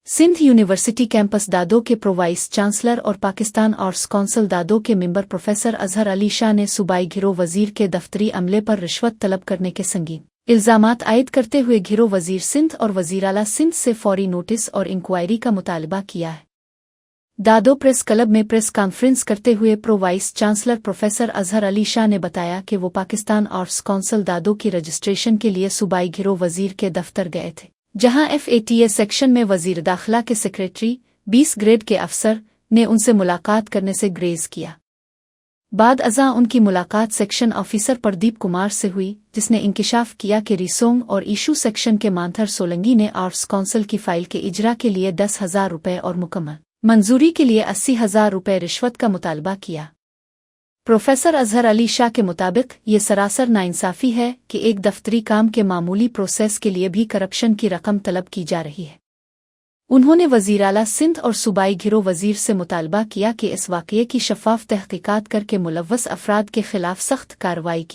Sindh university campus दादो के pro vice chancellor और पाकिस्तान आर्ट्स कौंसिल दादो के मेंबर प्रोफेसर अजहर अली शाह ने सूबाई गिरोह वजीर के दफ्तरी अमले पर रिश्वत तलब करने के संगीन इल्जामात आयद करते हुए गिरोह वजीर सिंध और वजीर आला सिंध से फौरी नोटिस और इंक्वायरी का मुतालबा किया है। दादो प्रेस क्लब में प्रेस कॉन्फ्रेंस करते हुए pro vice chancellor professor Azhar Ali Shah ने बताया कि वो पाकिस्तान आर्ट्स कौंसिल दादो की रजिस्ट्रेशन के लिए सूबाई गिरोह वजीर के दफ्तर गए थे, जहां FATA सेक्शन में वजीर दाखिला के सेक्रेटरी 20 ग्रेड के अफसर ने उनसे मुलाकात करने से ग्रेज किया। बाद अज़ां उनकी मुलाकात सेक्शन ऑफिसर प्रदीप कुमार से हुई, जिसने इंकिशाफ किया कि रिसोंग और इशू सेक्शन के मांथर सोलंगी ने आर्ट्स कौंसिल की फाइल के इजरा के लिए 10,000 रुपये और मुकम्मल मंजूरी के लिए 80,000 रुपये रिश्वत का मुतालबा किया। प्रोफेसर अजहर अली शाह के मुताबिक ये सरासर नाइंसाफ़ी है कि एक दफ्तरी काम के मामूली प्रोसेस के लिए भी करप्शन की रकम तलब की जा रही है। उन्होंने वज़ीर आला सिंध और सूबाई गिरोह वजीर से मुतालबा किया कि इस वाक़ये की शफ़ाफ़ तहक़ीक़ात करके मुलव्वस अफराद के खिलाफ सख्त कार्रवाई की।